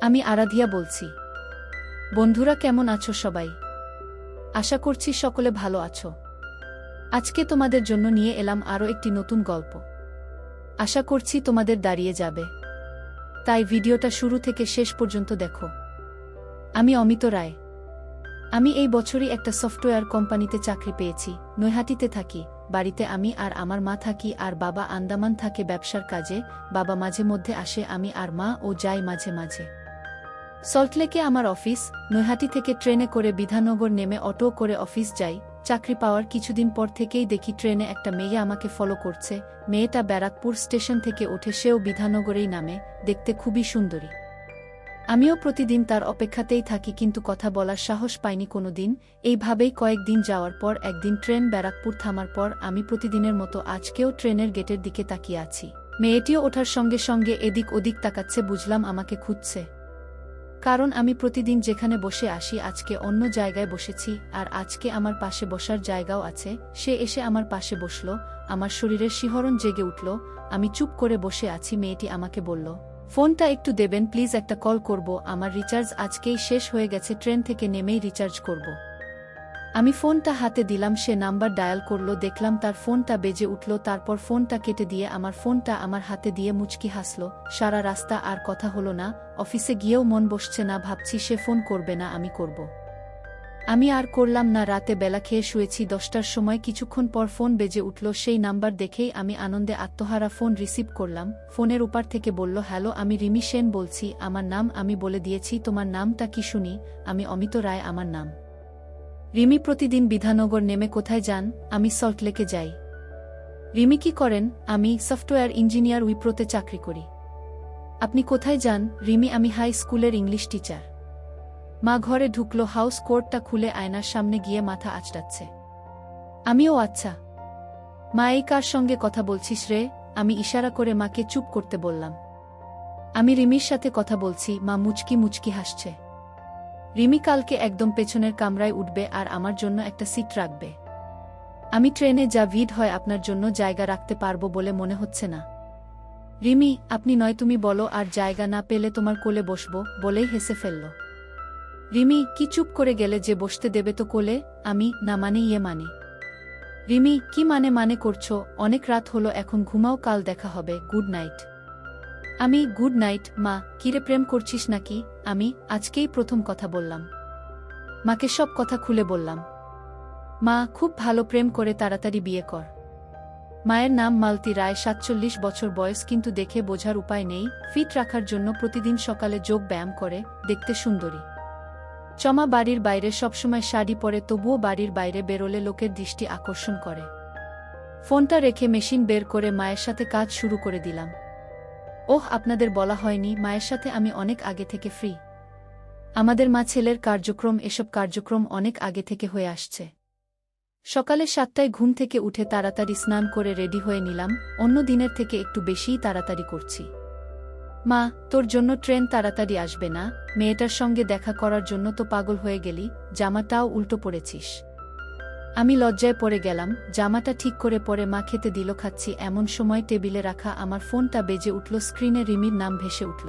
আমি আরাধিয়া বলছি। বন্ধুরা, কেমন আছো সবাই? আশা করছি সকলে ভালো আছো। আজকে তোমাদের জন্য নিয়ে এলাম আরও একটি নতুন গল্প। আশা করছি তোমাদের দাঁড়িয়ে যাবে, তাই ভিডিওটা শুরু থেকে শেষ পর্যন্ত দেখো। আমি অমিত রায়। আমি এই বছরই একটা সফটওয়্যার কোম্পানিতে চাকরি পেয়েছি। নৈহাটিতে থাকি। বাড়িতে আমি আর আমার মা থাকি, আর বাবা আন্দামান থাকে ব্যবসার কাজে। বাবা মাঝে মধ্যে আসে, আমি আর মা ও যাই মাঝে মাঝে। সল্টলেকে আমার অফিস। নৈহাটি থেকে ট্রেনে করে বিধাননগর নেমে অটো করে অফিস যাই। চাকরি পাওয়ার কিছুদিন পর থেকেই দেখি ট্রেনে একটা মেয়ে আমাকে ফলো করছে। মেয়েটা ব্যারাকপুর স্টেশন থেকে ওঠে, সেও বিধাননগরেই নামে। দেখতে খুবই সুন্দরী। আমিও প্রতিদিন তার অপেক্ষাতেই থাকি, কিন্তু কথা বলার সাহস পাইনি কোনোদিন। এইভাবেই কয়েকদিন যাওয়ার পর একদিন ট্রেন ব্যারাকপুর থামার পর আমি প্রতিদিনের মতো আজকেও ট্রেনের গেটের দিকে তাকিয়ে আছি। মেয়েটিও ওঠার সঙ্গে সঙ্গে এদিক ওদিক তাকাচ্ছে। বুঝলাম আমাকে খুঁজছে, কারণ আমি প্রতিদিন যেখানে বসে আসি আজকে অন্য জায়গায় বসেছি, আর আজকে আমার পাশে বসার জায়গাও আছে। সে এসে আমার পাশে বসল। আমার শরীরের শিহরণ জেগে উঠল। আমি চুপ করে বসে আছি। মেয়েটি আমাকে বলল, ফোনটা একটু দেবেন প্লিজ, একটা কল করব। আমার রিচার্জ আজকেই শেষ হয়ে গেছে, ট্রেন থেকে নেমেই রিচার্জ করব। আমি ফোনটা হাতে দিলাম। সে নাম্বার ডায়াল করল। দেখলাম তার ফোনটা বেজে উঠল। তারপর ফোনটা কেটে দিয়ে আমার ফোনটা আমার হাতে দিয়ে মুচকি হাসল। সারা রাস্তা আর কথা হলো না। অফিসে গিয়েও মন বসছে না। ভাবছি সে ফোন করবে না, আমি করব। আমি আর করলাম না। রাতে বেলা খেয়ে শুয়েছি। 10টার সময় কিছুক্ষণ পর ফোন বেজে উঠল। সেই নাম্বার দেখেই আমি আনন্দে আত্মহারা। ফোন রিসিভ করলাম। ফোনের ওপার থেকে বলল, হ্যালো, আমি রিমি সেন বলছি। আমার নাম আমি বলে দিয়েছি। তোমার নামটা কি শুনি? আমি অমিত রায় আমার নাম। রিমি, প্রতিদিন বিধাননগর নেমে কোথায় যান? আমি সল্টলেকে যাই। রিমি, কি করেন? আমি সফটওয়্যার ইঞ্জিনিয়ার, উইপ্রোতে চাকরি করি। আপনি কোথায় যান? রিমি, আমি হাই স্কুলের ইংলিশ টিচার। মা ঘরে ঢুকলো। হাউস কোটটা খুলে আয়নার সামনে গিয়ে মাথা আঁচড়াচ্ছে। আমিও, আচ্ছা। মা, এই কার সঙ্গে কথা বলছিস রে? আমি ইশারা করে মাকে চুপ করতে বললাম। আমি রিমির সাথে কথা বলছি। মা মুচকি মুচকি হাসছে। রিমি কালকে একদম পেছনের কামরায় উঠবে আর আমার জন্য একটা সিট রাখবে। আমি ট্রেনে যা ভিড় হয় আপনার জন্য জায়গা রাখতে পারবো বলে মনে হচ্ছে না। রিমি, আপনি নয় তুমি বলো, আর জায়গা না পেলে তোমার কোলে বসবো বলেই হেসে ফেলল। রিমি, কি চুপ করে গেলে যে? বসতে দেবে তো কোলে? আমি, না মানে ইয়ে মানে। রিমি, কি মানে করছো? অনেক রাত হলো, এখন ঘুমাও, কাল দেখা হবে, গুড নাইট। আমি, গুড নাইট। মা, কিরে প্রেম করছিস নাকি? আমি, আজকেই প্রথম কথা বললাম। মাকে সব কথা খুলে বললাম। মা, খুব ভালো, প্রেম করে তাড়াতাড়ি বিয়ে কর। মায়ের নাম মালতী রায়, 47 বছর বয়স, কিন্তু দেখে বোঝার উপায় নেই। ফিট রাখার জন্য প্রতিদিন সকালে যোগ ব্যায়াম করে। দেখতে সুন্দরী। চমা, বাড়ির বাইরে সবসময় শাড়ি পরে, তবুও বাড়ির বাইরে বেরোলে লোকের দৃষ্টি আকর্ষণ করে। ফোনটা রেখে মেশিন বের করে মায়ের সাথে কাজ শুরু করে দিলাম। ওহ, আপনাদের বলা হয়নি, মায়ের সাথে আমি অনেক আগে থেকে ফ্রি। আমাদের মা ছেলের কার্যক্রম, এসব কার্যক্রম অনেক আগে থেকে হয়ে আসছে। সকালে 7টায় ঘুম থেকে উঠে তাড়াতাড়ি স্নান করে রেডি হয়ে নিলাম। অন্য দিনের থেকে একটু বেশিই তাড়াতাড়ি করছি। মা, তোর জন্য ট্রেন তাড়াতাড়ি আসবে না? মেয়েটার সঙ্গে দেখা করার জন্য তো পাগল হয়ে গেলি, জামাটাও উল্টো পড়েছিস। আমি লজ্জায় পড়ে গেলাম। জামাটা ঠিক করে পরে মা খেতে দিল। খাচ্ছি এমন সময় টেবিলে রাখা আমার ফোনটা বেজে উঠল। স্ক্রিনে রিমির নাম ভেসে উঠল।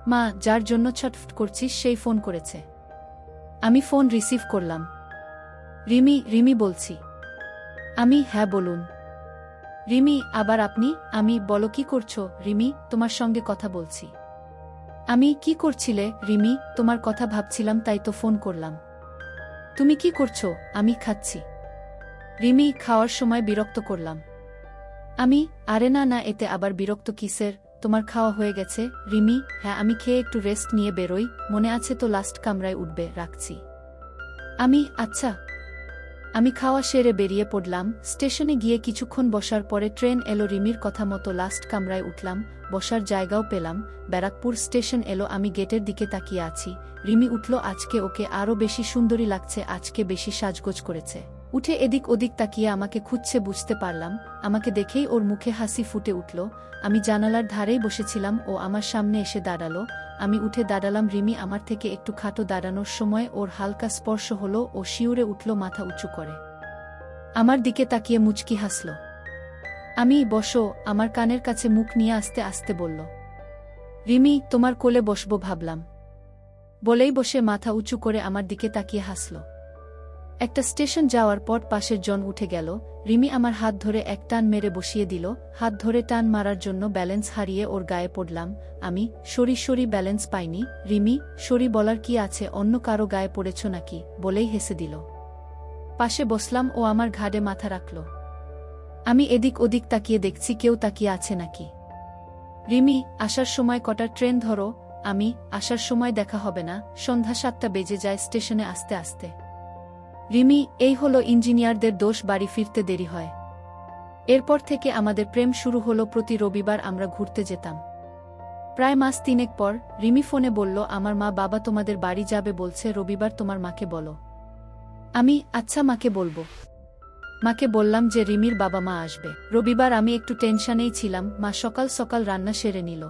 মা, যার জন্য ছটফট করছিস সেই ফোন করেছে। আমি ফোন রিসিভ করলাম। রিমি, রিমি বলছি। আমি, হ্যাঁ বলুন। রিমি, আবার আপনি? আমি, বলো কি করছো? রিমি, তোমার সঙ্গে কথা বলছি। আমি, কি করছিলে? রিমি, তোমার কথা ভাবছিলাম, তাই তো ফোন করলাম। তুমি কি করছো? আমি, খাচ্ছি। রিমি, খাওয়ার সময় বিরক্ত করলাম। আমি, আরে না না, এতে আবার বিরক্ত কিসের? তোমার খাওয়া হয়ে গেছে? রিমি, হ্যাঁ, আমি খেয়ে একটু রেস্ট নিয়ে বেরোই, মনে আছে তো লাস্ট কামরায় উঠবে, রাখছি। আমি, আচ্ছা। আমি খাওয়া সেরে বেরিয়ে পড়লাম। স্টেশনে গিয়ে কিছুক্ষণ বসার পরে ট্রেন এলো। রিমির কথা মতো লাস্ট কামরায় উঠলাম। বসার জায়গাও পেলাম। ব্যারাকপুর স্টেশন এলো। আমি গেটের দিকে তাকিয়ে আছি। রিমি উঠল। আজকে ওকে আরও বেশি সুন্দরী লাগছে, আজকে বেশি সাজগোজ করেছে। উঠে এদিক ওদিক তাকিয়ে আমাকে খুঁজছে, বুঝতে পারলাম। আমাকে দেখেই ওর মুখে হাসি ফুটে উঠল। আমি জানালার ধারেই বসেছিলাম, ও আমার সামনে এসে দাঁড়ালো। আমি উঠে দাঁড়ালাম। রিমি আমার থেকে একটু খাটো। দাঁড়ানোর সময় ওর হালকা স্পর্শ হলো। ও শিউরে উঠল, মাথা উঁচু করে আমার দিকে তাকিয়ে মুচকি হাসল। আমি, বসো। আমার কানের কাছে মুখ নিয়ে আস্তে আস্তে বলল। রিমি, তোমার কোলে বসবো ভাবলাম। বলেই বসে মাথা উঁচু করে আমার দিকে তাকিয়ে হাসল। একটা স্টেশন যাওয়ার পর পাশের জন উঠে গেল। রিমি আমার হাত ধরে এক টান মেরে বসিয়ে দিল। হাত ধরে টান মারার জন্য ব্যালেন্স হারিয়ে ওর গায়ে পড়লাম। আমি সরি ব্যালেন্স পাইনি। রিমি, সরি বলার কি আছে, অন্য কারো গায়ে পড়েছ নাকি, বলেই হেসে দিল। পাশে বসলাম, ও আমার ঘাড়ে মাথা রাখল। আমি এদিক ওদিক তাকিয়ে দেখছি কেউ তাকিয়ে আছে নাকি। রিমি, আসার সময় কটার ট্রেন ধরো? আমি, আসার সময় দেখা হবে না, সন্ধ্যা 7টা বেজে যায় স্টেশনে আসতে আসতে। রিমি, এই হলো ইঞ্জিনিয়ারদের দোষ, বাড়ি ফিরতে দেরি হয়। এরপর থেকে আমাদের প্রেম শুরু হলো। প্রতি রবিবার আমরা ঘুরতে যেতাম। প্রায় মাস 3 পর রিমি ফোনে বলল, আমার মা বাবা তোমাদের বাড়ি যাবে বলছে, রবিবার তোমার মাকে বলো। আমি, আচ্ছা মাকে বলবো। মাকে বললাম যে রিমির বাবা মা আসবে রবিবার। আমি একটু টেনশনেই ছিলাম। মা সকাল সকাল রান্না সেরে নিল।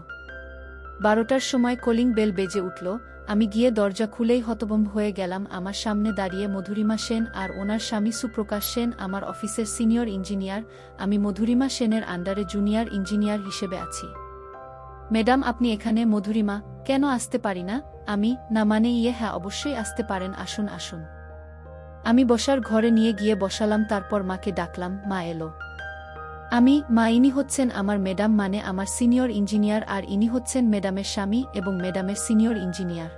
12টার সময় কলিং বেল বেজে উঠল। আমি গিয়ে দরজা খুলেই হতভম্ব হয়ে গেলাম। আমার সামনে দাঁড়িয়ে মধুরিমা সেন আর ওনার স্বামী সুপ্রকাশ সেন, আমার অফিসের সিনিয়র ইঞ্জিনিয়ার। আমি মধুরিমা সেনের আন্ডারে জুনিয়র ইঞ্জিনিয়ার হিসেবে আছি। ম্যাডাম, আপনি এখানে? মধুরিমা, কেন আসতে পারি না? আমি, না মানে হ্যাঁ অবশ্যই আসতে পারেন, আসুন আসুন। আমি বসার ঘরে নিয়ে গিয়ে বসালাম। তারপর মাকে ডাকলাম। মা এলো। আমি, মা, ইনি হচ্ছেন আমার ম্যাডাম, মানে আমার সিনিয়র ইঞ্জিনিয়ার, আর ইনি হচ্ছেন ম্যাডামের স্বামী এবং ম্যাডামের সিনিয়র ইঞ্জিনিয়ার।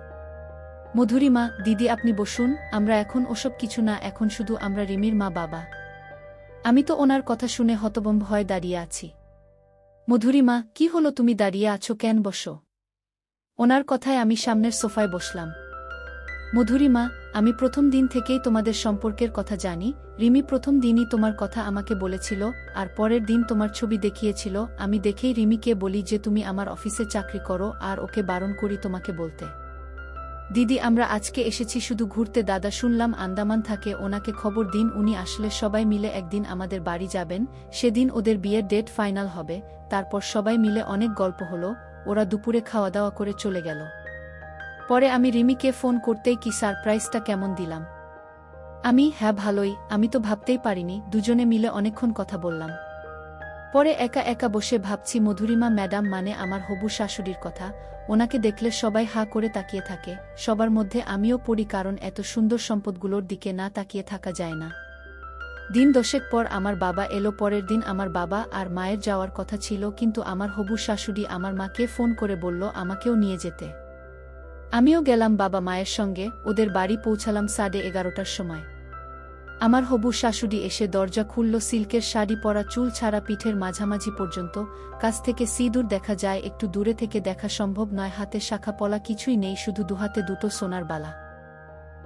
মধুরিমা, দিদি আপনি বসুন। আমরা এখন ওসব কিছু না, এখন শুধু আমরা রিমির মা বাবা। আমি তো ওনার কথা শুনে হতভম্ব হয়ে দাঁড়িয়ে আছি। মধুরিমা, কি হলো, তুমি দাঁড়িয়ে আছো কেন, বসো। ওনার কথায় আমি সামনের সোফায় বসলাম। মধুরিমা, আমি প্রথম দিন থেকেই তোমাদের সম্পর্কের কথা জানি। রিমি প্রথম দিনই তোমার কথা আমাকে বলেছিল, আর পরের দিন তোমার ছবি দেখিয়েছিল। আমি দেখেই রিমিকে বলি যে তুমি আমার অফিসে চাকরি করো, আর ওকে বারণ করি তোমাকে বলতে। দিদি, আমরা আজকে এসেছি শুধু ঘুরতে। দাদা শুনলাম আন্দামান থাকে, ওনাকে খবর দিন, উনি আসলে সবাই মিলে একদিন আমাদের বাড়ি যাবেন। সেদিন ওদের বিয়ের ডেট ফাইনাল হবে। তারপর সবাই মিলে অনেক গল্প হলো। ওরা দুপুরে খাওয়া দাওয়া করে চলে গেল। পরে আমি রিমিকে ফোন করতেই কি সারপ্রাইজটা কেমন দিলাম। আমি, হ্যাঁ ভালোই। আমি তো ভাবতেই পারিনি। দুজনে মিলে অনেকক্ষণ কথা বললাম। পরে একা একা বসে ভাবছি মধুরিমা ম্যাডাম মানে আমার হবু শাশুড়ির কথা। ওনাকে দেখলে সবাই হা করে তাকিয়ে থাকে, সবার মধ্যে আমিও পড়ি, কারণ এত সুন্দর সম্পদগুলোর দিকে না তাকিয়ে থাকা যায় না। দিন 10 পর আমার বাবা এলো। পরের দিন আমার বাবা আর মায়ের যাওয়ার কথা ছিল, কিন্তু আমার হবু শাশুড়ি আমার মাকে ফোন করে বলল আমাকেও নিয়ে যেতে। আমিও গেলাম বাবা মায়ের সঙ্গে। ওদের বাড়ি পৌঁছালাম 11:30টার সময়। আমার হবু শাশুড়ি এসে দরজা খুলল। সিল্কের শাড়ি পরা, চুল ছাড়া, পিঠের মাঝামাঝি পর্যন্ত। কাছ থেকে সিঁদুর দেখা যায়, একটু দূরে থেকে দেখা সম্ভব নয়। হাতে শাখা পলা কিছুই নেই, শুধু দুহাতে দুটো সোনার বালা।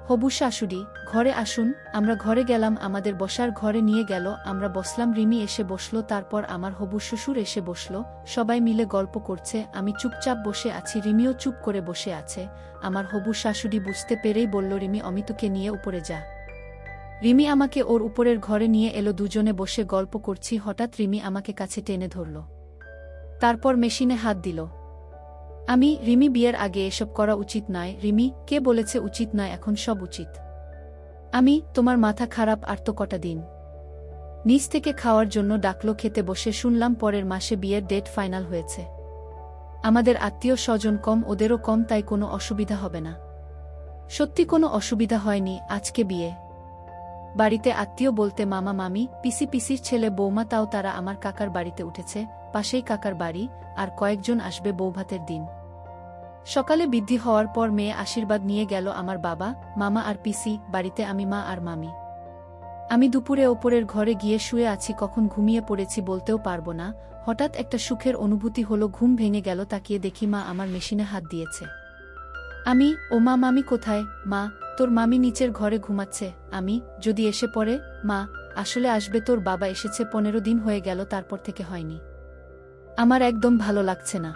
হবু শাশুড়ি, ঘরে আসুন। আমরা ঘরে গেলাম। আমাদের বসার ঘরে নিয়ে গেল। আমরা বসলাম। রিমি এসে বসল। তারপর আমার হবু শ্বশুর এসে বসল। সবাই মিলে গল্প করছে। আমি চুপচাপ বসে আছি, রিমিও চুপ করে বসে আছে। আমার হবু শাশুড়ি বুঝতে পেরেই বলল, রিমি, অমিতকে নিয়ে উপরে যা। রিমি আমাকে ওর উপরের ঘরে নিয়ে এলো। দুজনে বসে গল্প করছি। হঠাৎ রিমি আমাকে কাছে টেনে ধরল। তারপর মেশিনে হাত দিল। আমি, রিমি, বিয়ের আগে এসব করা উচিত নয়। রিমি, কে বলেছে উচিত নয়, এখন সব উচিত। আমি, তোমার মাথা খারাপ, আর তো কটা দিন। নিচ থেকে খাওয়ার জন্য ডাকলো। খেতে বসে শুনলাম পরের মাসে বিয়ের ডেট ফাইনাল হয়েছে। আমাদের আত্মীয় স্বজন কম, ওদেরও কম, তাই কোনো অসুবিধা হবে না। সত্যি কোনো অসুবিধা হয়নি। আজকে বিয়ে বাড়িতে আত্মীয় বলতে মামা মামি, পিসি পিসির ছেলে বৌমা, তাও তারা আমার কাকার বাড়িতে উঠেছে। পাশেই কাকার বাড়ি। আর কয়েকজন আসবে বৌভাতের দিন। সকালে বৃদ্ধি হওয়ার পর মেয়ে আশীর্বাদ নিয়ে গেল আমার বাবা, মামা আর পিসি। বাড়িতে আমি, মা আর মামি। আমি দুপুরে ওপরের ঘরে গিয়ে শুয়ে আছি। কখন ঘুমিয়ে পড়েছি বলতেও পারবো না। হঠাৎ একটা সুখের অনুভূতি হলো। ঘুম ভেঙে গেল। তাকিয়ে দেখি মা আমার মেশিনে হাত দিয়েছে। আমি, ও মা, মামি কোথায়? মা, তোর মামি নিচের ঘরে ঘুমাচ্ছে। আমি, যদি এসে পড়ে? মা, আসলে আসবে। তোর বাবা এসেছে 15 দিন হয়ে গেল, তারপর থেকে হয়নি। আমার একদম ভালো লাগছে না।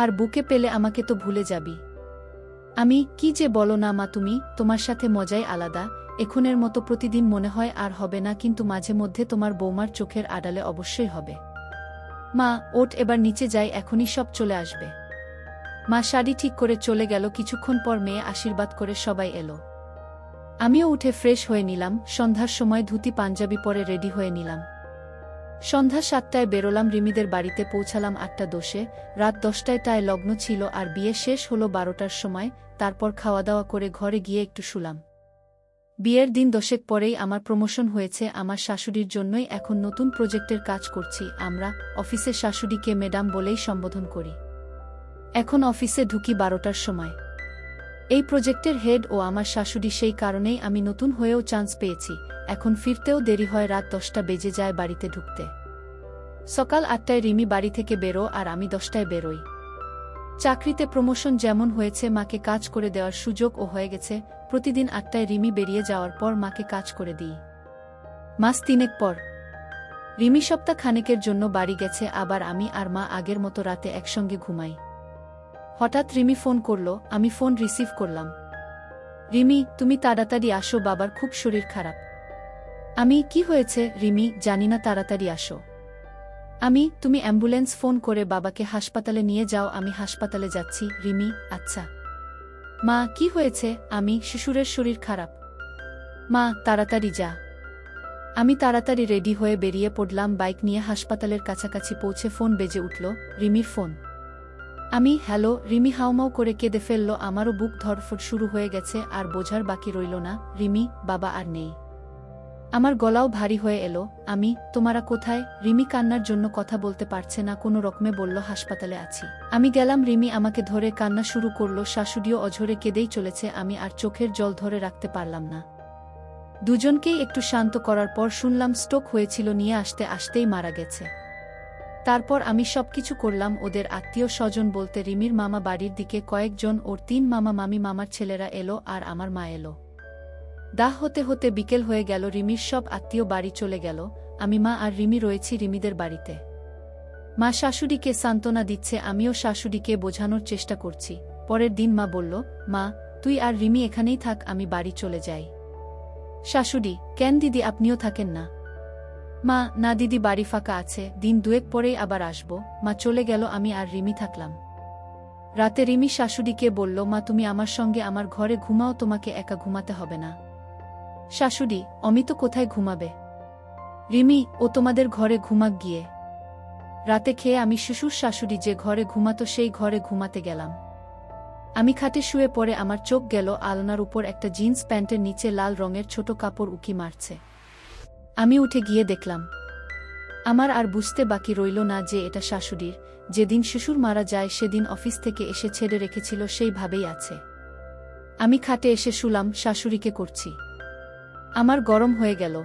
আর বুকে পেলে আমাকে তো ভুলে যাবি। আমি, কি যে বলো না মা তুমি, তোমার সাথে মজাই আলাদা। এখনের মতো প্রতিদিন মনে হয় আর হবে না, কিন্তু মাঝে মধ্যে তোমার বৌমার চোখের আড়ালে অবশ্যই হবে। মা, ওঠ, এবার নিচে যাই, এখনই সব চলে আসবে। মা শাড়ি ঠিক করে চলে গেল। কিছুক্ষণ পর মেয়ে আশীর্বাদ করে সবাই এলো। আমিও উঠে ফ্রেশ হয়ে নিলাম। সন্ধ্যার সময় ধুতি পাঞ্জাবি পরে রেডি হয়ে নিলাম। সন্ধ্যা ৭টায় বেরোলাম, রিমিদের বাড়িতে পৌঁছালাম ৮টা ১০-এ। রাত ১০টায় লগ্ন ছিল আর বিয়ে শেষ হলো ১২টার সময়। তারপর খাওয়া দাওয়া করে ঘরে গিয়ে একটু শুলাম। বিয়ের দিন ১০ পরেই আমার প্রমোশন হয়েছে। আমার শাশুড়ির জন্যই এখন নতুন প্রজেক্টের কাজ করছি। আমরা অফিসে শাশুড়িকে ম্যাডাম বলেই সম্বোধন করি। এখন অফিসে ঢুকি ১২টার সময়। এই প্রজেক্টের হেড ও আমার শাশুড়ি, সেই কারণেই আমি নতুন হয়েও চান্স পেয়েছি। এখন ফিরতেও দেরি হয়, রাত ১০টা বেজে যায় বাড়িতে ঢুকতে। সকাল ৮টায় রিমি বাড়ি থেকে বেরো আর আমি 10টায় বেরোই। চাকরিতে প্রমোশন যেমন হয়েছে, মাকে কাজ করে দেওয়ার সুযোগও হয়ে গেছে। প্রতিদিন ৮টায় রিমি বেরিয়ে যাওয়ার পর মাকে কাজ করে দিই। মাস ৩ পর রিমি সপ্তাহ খানেকের জন্য বাড়ি গেছে, আবার আমি আর মা আগের মতো রাতে একসঙ্গে ঘুমাই। হঠাৎ রিমি ফোন করল, আমি ফোন রিসিভ করলাম। রিমি, তুমি তাড়াতাড়ি আসো, বাবার খুব শরীর খারাপ। আমি, কি হয়েছে রিমি? জানি না, তাড়াতাড়ি আসো। আমি, তুমি অ্যাম্বুলেন্স ফোন করে বাবাকে হাসপাতালে নিয়ে যাও। আমি হাসপাতালে যাচ্ছি। রিমি, আচ্ছা। মা, কি হয়েছে? আমি, শ্বশুরের শরীর খারাপ। মা, তাড়াতাড়ি যা। আমি তাড়াতাড়ি রেডি হয়ে বেরিয়ে পড়লাম। বাইক নিয়ে হাসপাতালের কাছাকাছি পৌঁছে ফোন বেজে উঠল, রিমির ফোন। আমি, হ্যালো। রিমি হাউমাউ করে কেঁদে ফেলল। আমারও বুক ধড়ফড় শুরু হয়ে গেছে, আর বোঝার বাকি রইল না, রিমি, বাবা আর নেই। আমার গলাও ভারী হয়ে এলো। আমি, তোমারা কোথায়? রিমি কান্নার জন্য কথা বলতে পারছে না, কোনো রকমে বলল হাসপাতালে আছি। আমি গেলাম। রিমি আমাকে ধরে কান্না শুরু করল। শাশুড়িও অঝরে কেঁদেই চলেছে। আমি আর চোখের জল ধরে রাখতে পারলাম না। দুজনকেই একটু শান্ত করার পর শুনলাম স্ট্রোক হয়েছিল, নিয়ে আসতে আসতেই মারা গেছে। তারপর আমি সবকিছু করলাম। ওদের আত্মীয় স্বজন বলতে রিমির মামা বাড়ির দিকে কয়েকজন, ওর ৩ মামা মামি, মামার ছেলেরা এলো, আর আমার মা এলো। দাহ হতে হতে বিকেল হয়ে গেল। রিমির সব আত্মীয় বাড়ি চলে গেল। আমি, মা আর রিমি রয়েছি রিমিদের বাড়িতে। মা শাশুড়িকে সান্ত্বনা দিচ্ছে, আমিও শাশুড়িকে বোঝানোর চেষ্টা করছি। পরের দিন মা বলল, মা, তুই আর রিমি এখানেই থাক, আমি বাড়ি চলে যাই। শাশুড়ি, কেন দিদি, আপনিও থাকেন না? মা, না দিদি, বাড়ি ফাঁকা আছে, দিন ২ পরেই আবার আসব। মা চলে গেল, আমি আর রিমি থাকলাম। রাতে রিমি শাশুড়িকে বলল, মা, তুমি আমার সঙ্গে আমার ঘরে ঘুমাও, তোমাকে একা ঘুমাতে হবে না। শাশুড়ি, অমিত কোথায় ঘুমাবে? রিমি, ও তোমাদের ঘরে ঘুমাক গিয়ে। রাতে খেয়ে আমি শ্বশুর শাশুড়ি যে ঘরে ঘুমাতো সেই ঘরে ঘুমাতে গেলাম। আমি খাটে শুয়ে পড়ে আমার চোখ গেল আলনার উপর একটা জিন্স প্যান্টের নিচে লাল রঙের ছোট কাপড় উকি মারছে। আমি উঠে গিয়ে দেখলাম। আমার আর বুঝতে বাকি রইল না যে এটা শাশুড়ির। যেদিন শ্বশুর মারা যায় সেদিন অফিস থেকে এসে ছেড়ে রেখেছিল, সেইভাবেই আছে। আমি খাটে এসে শুলাম, শাশুড়িকে করছি। আমার গরম হয়ে গেল।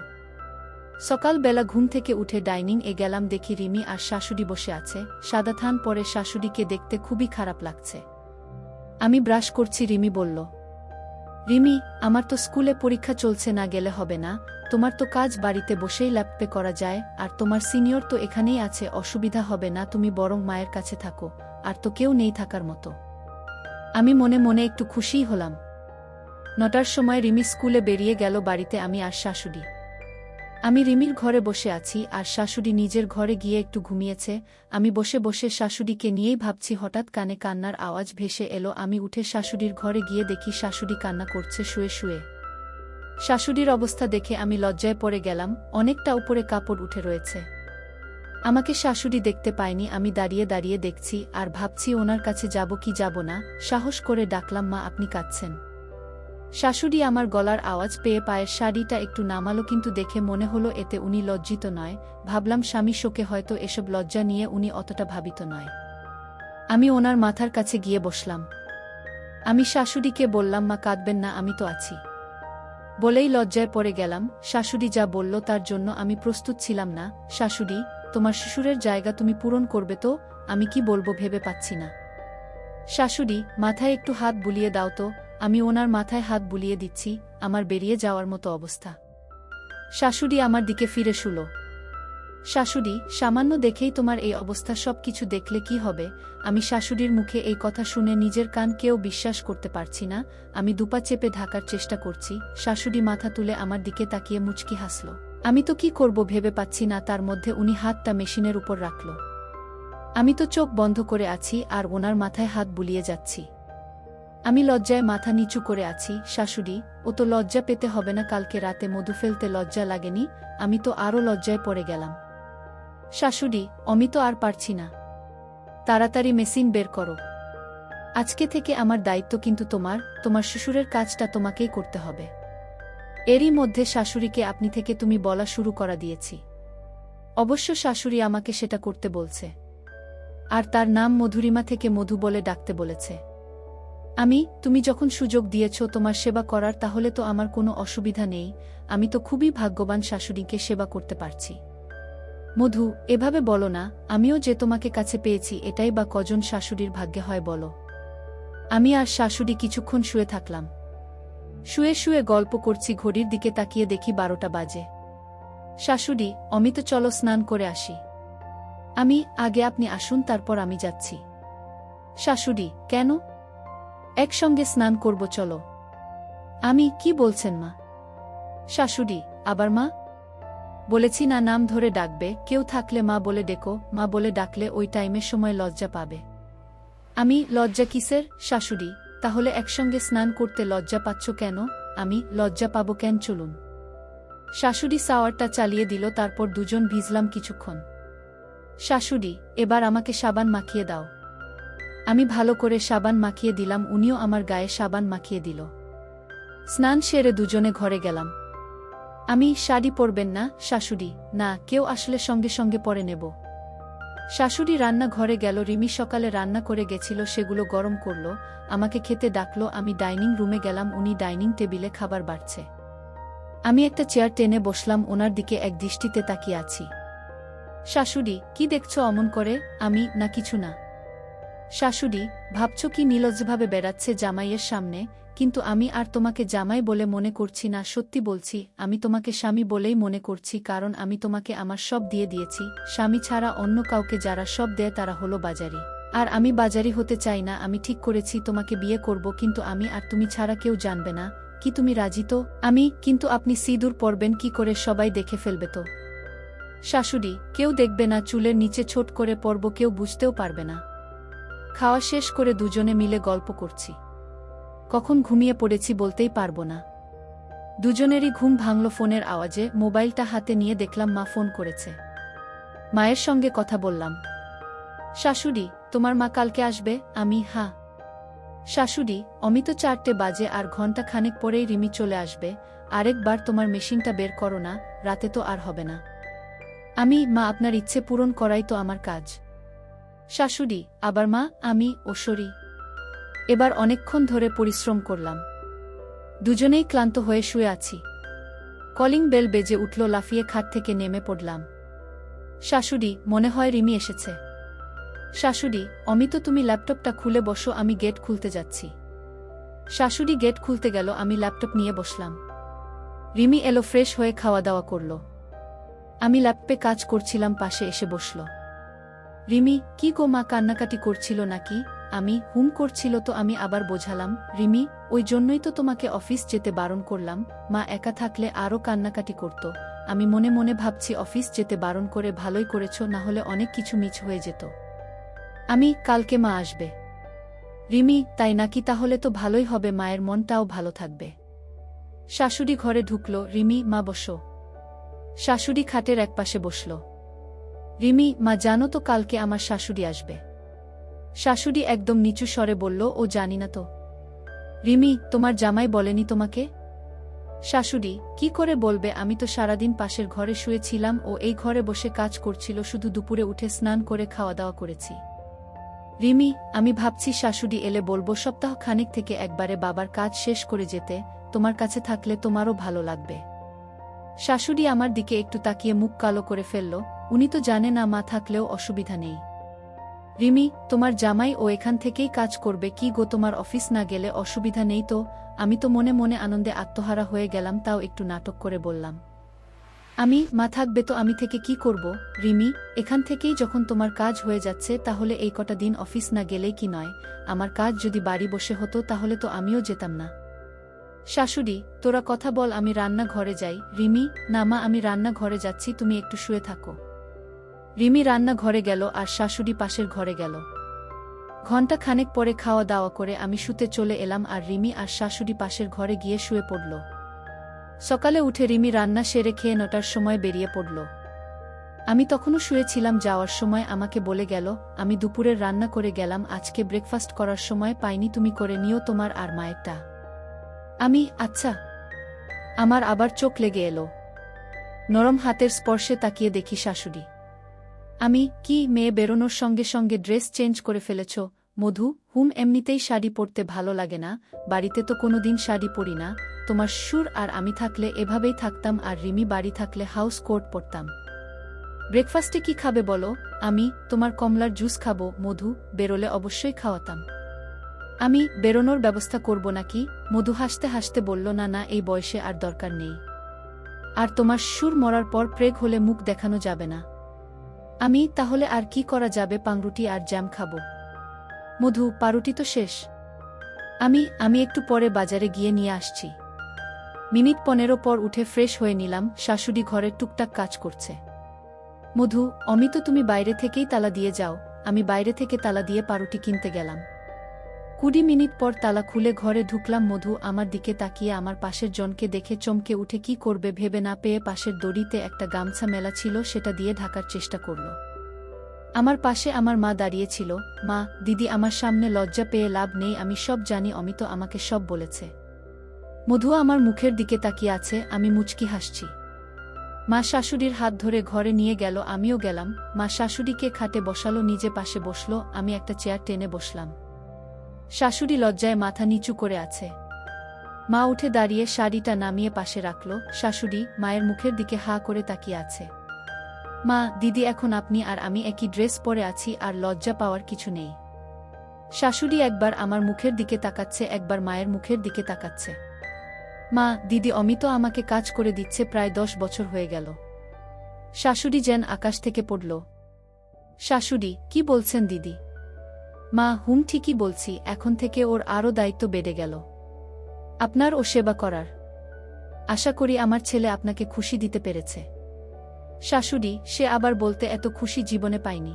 সকালবেলা ঘুম থেকে উঠে ডাইনিং এ গেলাম, দেখি রিমি আর শাশুড়ি বসে আছে। সাদা থান পরে শাশুড়িকে দেখতে খুবই খারাপ লাগছে। আমি ব্রাশ করছি। রিমি বলল, রিমি, আমার তো স্কুলে পরীক্ষা চলছে, না গেলে হবে না। তোমার তো কাজ বাড়িতে বসেই ল্যাপটপে করা যায়, আর তোমার সিনিয়র তো এখানেই আছে, অসুবিধা হবে না, তুমি বরং মায়ের কাছে থাকো, আর তো কেউ নেই থাকার মতো। আমি মনে মনে একটু খুশিই হলাম। ৯টার সময় রিমি স্কুলে বেরিয়ে গেল, বাড়িতে আমি আর শাশুড়ি। আমি রিমির ঘরে বসে আছি, আর শাশুড়ি নিজের ঘরে গিয়ে একটু ঘুমিয়েছে। আমি বসে বসে শাশুড়িকে নিয়েই ভাবছি। হঠাৎ কানে কান্নার আওয়াজ ভেসে এলো। আমি উঠে শাশুড়ির ঘরে গিয়ে দেখি শাশুড়ি কান্না করছে শুয়ে শুয়ে। শাশুড়ির অবস্থা দেখে আমি লজ্জায় পড়ে গেলাম। অনেকটা উপরে কাপড় উঠে রয়েছে। আমাকে শাশুড়ি দেখতে পায়নি। আমি দাঁড়িয়ে দাঁড়িয়ে দেখছি আর ভাবছি ওনার কাছে যাব কি যাব না। সাহস করে ডাকলাম, মা, আপনি কাঁদছেন? শাশুড়ি আমার গলার আওয়াজ পেয়ে পায়ের শাড়িটা একটু নামালো, কিন্তু দেখে মনে হলো এতে উনি লজ্জিত নয়। ভাবলাম স্বামী শোকে হয়তো এসব লজ্জা নিয়ে উনি অতটা ভাবিত নয়। আমি ওনার মাথার কাছে গিয়ে বসলাম। আমি শাশুড়িকে বললাম, মা, কাঁদবেন না, আমি তো আছি। বলেই লজ্জায় পড়ে গেলাম। শাশুড়ি যা বলল তার জন্য আমি প্রস্তুত ছিলাম না। শাশুড়ি, তোমার শ্বশুরের জায়গা তুমি পূরণ করবে তো? আমি কি বলবো ভেবে পাচ্ছি না। শাশুড়ি, মাথায় একটু হাত বুলিয়ে দাও তো। আমি ওনার মাথায় হাত বুলিয়ে দিচ্ছি। আমার বেরিয়ে যাওয়ার মতো অবস্থা। শাশুড়ি আমার দিকে ফিরে শুলো। শাশুড়ি, সামান্য দেখেই তোমার এই অবস্থা, সব কিছু দেখলে কি হবে? আমি শাশুড়ির মুখে এই কথা শুনে নিজের কানকেও বিশ্বাস করতে পারছি না। আমি দুপা চেপে ঢাকার চেষ্টা করছি। শাশুড়ি মাথা তুলে আমার দিকে তাকিয়ে মুচকি হাসল। আমি তো কি করব ভেবে পাচ্ছি না। তার মধ্যে উনি হাতটা মেশিনের উপর রাখল। আমি তো চোখ বন্ধ করে আছি আর ওনার মাথায় হাত বুলিয়ে যাচ্ছি। আমি লজ্জায় মাথা নিচু করে আছি। শাশুড়ি, ও তো লজ্জা পেতে হবে না, কালকে রাতে মধু ফেলতে লজ্জা লাগেনি? আমি তো আরও লজ্জায় পড়ে গেলাম। শাশুড়ি, আমি তো আর পারছি না। তাড়াতাড়ি মেশিন বের করো। আজকে থেকে আমার দায়িত্ব কিন্তু তোমার শ্বশুরের কাজটা তোমাকেই করতে হবে। এরই মধ্যে শাশুড়িকে আপনি থেকে তুমি বলা শুরু করা দিয়েছি। অবশ্য শাশুড়ি আমাকে সেটা করতে বলছে। আর তার নাম মধুরিমা থেকে মধু বলে ডাকতে বলেছে। তুমি যখন সুযোগ দিয়েছ তোমার সেবা করার, তাহলে তো আমার কোনো অসুবিধা নেই। আমি তো খুবই ভাগ্যবান শাশুড়িকে সেবা করতে পারছি। মধু, এভাবে বলো না। আমিও যে তোমাকে কাছে পেয়েছি এটাই বা কজন শাশুড়ির ভাগ্যে হয় বলো। আমি আর শাশুড়ি কিছুক্ষণ শুয়ে থাকলাম। শুয়ে শুয়ে গল্প করছি, ঘড়ির দিকে তাকিয়ে দেখি 12টা বাজে। শাশুড়ি, অমিত চলো স্নান করে আসি। আগে আপনি আসুন, তারপর আমি যাচ্ছি। শাশুড়ি, কেন? একসঙ্গে স্নান করব চলো। কি বলছেন মা? শাশুড়ি, আবার মা? বলেছি না, নাম ধরে ডাকবে। কেউ থাকলে মা বলে ডেকো। মা বলে ডাকলে ওই টাইমের সময় লজ্জা পাবে। লজ্জা কিসের? শাশুড়ি, তাহলে একসঙ্গে স্নান করতে লজ্জা পাচ্ছ কেন? লজ্জা পাবো কেন? চলুন। শাশুড়ি শাওয়ারটা চালিয়ে দিল, তারপর দুজন ভিজলাম কিছুক্ষণ। শাশুড়ি, এবার আমাকে সাবান মাখিয়ে দাও। ভালো করে সাবান মাখিয়ে দিলাম, উনিও আমার গায়ে সাবান মাখিয়ে দিল। স্নান সেরে দুজনে ঘরে গেলাম। শাড়ি পরবেন না শাশুড়ি? না, কেউ আসলে সঙ্গে সঙ্গে পরে নেব। শাশুড়ি রান্না ঘরে গেল। রিমি সকালে রান্না করে গেছিল, সেগুলো গরম করল, আমাকে খেতে ডাকলো। আমি ডাইনিং রুমে গেলাম, উনি ডাইনিং টেবিলে খাবার বাড়ছে। একটা চেয়ার টেনে বসলাম, ওনার দিকে এক দৃষ্টিতে তাকিয়ে আছি। শাশুড়ি, কি দেখছো অমন করে? না কিছু না। শাশুড়ি, ভাবছ কি নির্লজ্জভাবে বেড়াচ্ছে জামাইয়ের সামনে? কিন্তু আমি আর তোমাকে জামাই বলে মনে করছি না, সত্যি বলছি। আমি তোমাকে স্বামী বলেই মনে করছি, কারণ আমি তোমাকে আমার সব দিয়ে দিয়েছি। স্বামী ছাড়া অন্য কাউকে যারা সব দেয় তারা হলো বাজারি। আর আমি বাজারি হতে চাই না। আমি ঠিক করেছি তোমাকে বিয়ে করব, কিন্তু আমি আর তুমি ছাড়া কেউ জানবে না। কি তুমি রাজি তো? কিন্তু আপনি সিঁদুর পরবেন কি করে? সবাই দেখে ফেলবে তো। শাশুড়ি, কেউ দেখবে না, চুলের নিচে ছোট করে পরব, কেউ বুঝতেও পারবে না। খাওয়া শেষ করে দুজনে মিলে গল্প করছি। কখন ঘুমিয়ে পড়েছি বলতেই পারবো না। দুজনেরই ঘুম ভাঙল ফোনের আওয়াজে। মোবাইলটা হাতে নিয়ে দেখলাম মা ফোন করেছে। মায়ের সঙ্গে কথা বললাম। শাশুড়ি, তোমার মা কালকে আসবে? হ্যাঁ। শাশুড়ি, অমিত 4টে বাজে, আর ঘণ্টা খানেক পরেই রিমি চলে আসবে। আরেকবার তোমার মেশিনটা বের করো না, রাতে তো আর হবে না। মা, আপনার ইচ্ছে পূরণ করাই তো আমার কাজ। শাশুড়ি, আবার মা? ওশরী। এবার অনেকক্ষণ ধরে পরিশ্রম করলাম। দুজনেই ক্লান্ত হয়ে শুয়ে আছি। কলিং বেল বেজে উঠল, লাফিয়ে খাট থেকে নেমে পড়লাম। শাশুড়ি, মনে হয় রিমি এসেছে। শাশুড়ি, অমিত তুমি ল্যাপটপটা খুলে বসো, আমি গেট খুলতে যাচ্ছি। শাশুড়ি গেট খুলতে গেল, আমি ল্যাপটপ নিয়ে বসলাম। রিমি এলো, ফ্রেশ হয়ে খাওয়া দাওয়া করল। আমি ল্যাপটপে কাজ করছিলাম, পাশে এসে বসল। রিমি, কি গো মা কান্নাকাটি করছিল নাকি? হুম করছিল তো। আমি আবার বোঝালাম, রিমি, ওই জন্যই তো তোমাকে অফিস যেতে বারণ করলাম। মা একা থাকলে আরও কান্নাকাটি করত। আমি মনে মনে ভাবছি অফিস যেতে বারণ করে ভালোই করেছ, না হলে অনেক কিছু মিস হয়ে যেত। কালকে মা আসবে। রিমি, তাই নাকি? তাহলে তো ভালোই হবে, মায়ের মনটাও ভালো থাকবে। শাশুড়ি ঘরে ঢুকল। রিমি, মা বসো। শাশুড়ি খাটের একপাশে বসল। রিমি, মা জানো তো কালকে আমার শাশুড়ি আসবে? শাশুড়ি একদম নিচু স্বরে বলল, ও জানি না তো। রিমি, তোমার জামাই বলেনি তোমাকে? শাশুড়ি, কি করে বলবে? আমি তো সারাদিন পাশের ঘরে শুয়েছিলাম, ও এই ঘরে বসে কাজ করছিল, শুধু দুপুরে উঠে স্নান করে খাওয়া দাওয়া করেছি। রিমি, আমি ভাবছি শাশুড়ি এলে বলবো সপ্তাহ খানেক থেকে একবারে বাবার কাজ শেষ করে যেতে, তোমার কাছে থাকলে তোমারও ভালো লাগবে। শাশুড়ি আমার দিকে একটু তাকিয়ে মুখ কালো করে ফেলল। উনি তো জানে না মা থাকলেও অসুবিধা নেই। রিমি, তোমার জামাই ও এখান থেকেই কাজ করবে কি গো? তোমার অফিস না গেলে অসুবিধা নেই তো? আমি তো মনে মনে আনন্দে আত্মহারা হয়ে গেলাম, তাও একটু নাটক করে বললাম। মা থাকবে তো, আমি থেকে কি করব? রিমি, এখান থেকেই যখন তোমার কাজ হয়ে যাচ্ছে, তাহলে এই কটা দিন অফিস না গেলেই কি নয়? আমার কাজ যদি বাড়ি বসে হতো তাহলে তো আমিও যেতাম না। শাশুড়ি, তোরা কথা বল, আমি রান্না ঘরে যাই। রিমি, না মা, আমি রান্না ঘরে যাচ্ছি, তুমি একটু শুয়ে থাকো। রিমি রান্না ঘরে গেল, আর শাশুড়ি পাশের ঘরে গেল। ঘণ্টা খানেক পরে খাওয়া দাওয়া করে আমি শুতে চলে এলাম, আর রিমি আর শাশুড়ি পাশের ঘরে গিয়ে শুয়ে পড়ল। সকালে উঠে রিমি রান্না সেরে খেয়ে 9টার সময় বেরিয়ে পড়ল। আমি তখনও শুয়েছিলাম। যাওয়ার সময় আমাকে বলে গেল, আমি দুপুরের রান্না করে গেলাম, আজকে ব্রেকফাস্ট করার সময় পাইনি, তুমি করে নিও তোমার আর মায়েরটা। আমি আচ্ছা। আমার আবার চোখ লেগে এলো। নরম হাতের স্পর্শে তাকিয়ে দেখি শাশুড়ি। আমি কি মেয়ে বেরোনোর সঙ্গে সঙ্গে ড্রেস চেঞ্জ করে ফেলেছ? মধু, এমনিতেই শাড়ি পরতে ভালো লাগে না, বাড়িতে তো কোনোদিন শাড়ি পরি না, তোমার সুর আর আমি থাকলে এভাবেই থাকতাম, আর রিমি বাড়ি থাকলে হাউস কোট পরতাম। ব্রেকফাস্টে কি খাবে বলো? আমি তোমার কমলার জুস খাবো। মধু, বেরোলে অবশ্যই খাওয়াতাম। আমি বেরোনোর ব্যবস্থা করব নাকি? মধু হাসতে হাসতে বলল, না না, এই বয়সে আর দরকার নেই। আর তোমার সুর মরার পর প্রেগ হলে মুখ দেখানো যাবে না। আমি তাহলে আর কি করা যাবে? পাউরুটি আর জ্যাম খাবো। মধু, পাউরুটি তো শেষ। আমি একটু পরে বাজারে গিয়ে নিয়ে আসছি। মিনিট 15 পর উঠে ফ্রেশ হয়ে নিলাম। শাশুড়ি ঘরের টুকটাক কাজ করছে। মধু, অমিত তুমি বাইরে থেকেই তালা দিয়ে যাও। আমি বাইরে থেকে তালা দিয়ে পাউরুটি কিনতে গেলাম। 20 মিনিট পর তালা খুলে ঘরে ঢুকলাম। মধু আমার দিকে তাকিয়ে আমার পাশের জনকে দেখে চমকে উঠে কি করবে ভেবে না পেয়ে পাশের দড়িতে একটা গামছা মেলা ছিল, সেটা দিয়ে ঢাকার চেষ্টা করল। আমার পাশে আমার মা দাঁড়িয়েছিল। মা, দিদি আমার সামনে লজ্জা পেয়ে লাভ নেই, আমি সব জানি, অমিত আমাকে সব বলেছে। মধু আমার মুখের দিকে তাকিয়ে আছে, আমি মুচকি হাসছি। মা শাশুড়ির হাত ধরে ঘরে নিয়ে গেল, আমিও গেলাম। মা শাশুড়িকে খাটে বসালো, নিজে পাশে বসল, আমি একটা চেয়ার টেনে বসলাম। শাশুড়ি লজ্জায় মাথা নিচু করে আছে। মা উঠে দাঁড়িয়ে শাড়িটা নামিয়ে পাশে রাখল। শাশুড়ি মায়ের মুখের দিকে হা করে তাকিয়ে আছে। মা, দিদি, এখন আপনি আর আমি একই ড্রেস পরে আছি, আর লজ্জা পাওয়ার কিছু নেই। শাশুড়ি একবার আমার মুখের দিকে তাকাচ্ছে, একবার মায়ের মুখের দিকে তাকাচ্ছে। মা, দিদি, অমিত আমাকে কাজ করে দিচ্ছে, প্রায় 10 বছর হয়ে গেল। শাশুড়ি যেন আকাশ থেকে পড়ল। শাশুড়ি, কি বলছেন দিদি? মা, ঠিকই বলছি, এখন থেকে ওর আরও দায়িত্ব বেড়ে গেল, আপনার ও সেবা করার। আশা করি আমার ছেলে আপনাকে খুশি দিতে পেরেছে। শাশুড়ি, সে আবার বলতে, এত খুশি জীবনে পাইনি।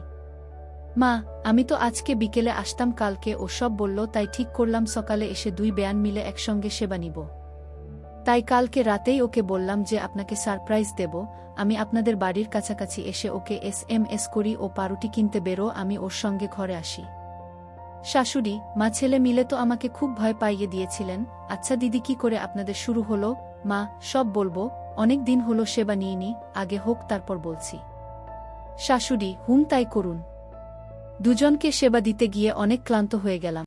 মা, আমি তো আজকে বিকেলে আসতাম, কালকে ও সব বলল, তাই ঠিক করলাম সকালে এসে 2 বেয়ান মিলে একসঙ্গে সেবা নিব। তাই কালকে রাতেই ওকে বললাম যে আপনাকে সারপ্রাইজ দেব, আমি আপনাদের বাড়ির কাছাকাছি এসে ওকে SMS করি, ও পাউরুটি কিনতে বেরো, আমি ওর সঙ্গে ঘরে আসি। শাশুড়ি, মা, ছেলে মিলে তো আমাকে খুব ভয় পাইয়ে দিয়েছিলেন। আচ্ছা দিদি, কি করে আপনাদের শুরু হলো? মা, সব বলবো, অনেক দিন হলো সেবা নিইনি, আগে হোক তারপর বলছি। শাশুড়ি, তাই করুন। দুজনকে সেবা দিতে গিয়ে অনেক ক্লান্ত হয়ে গেলাম।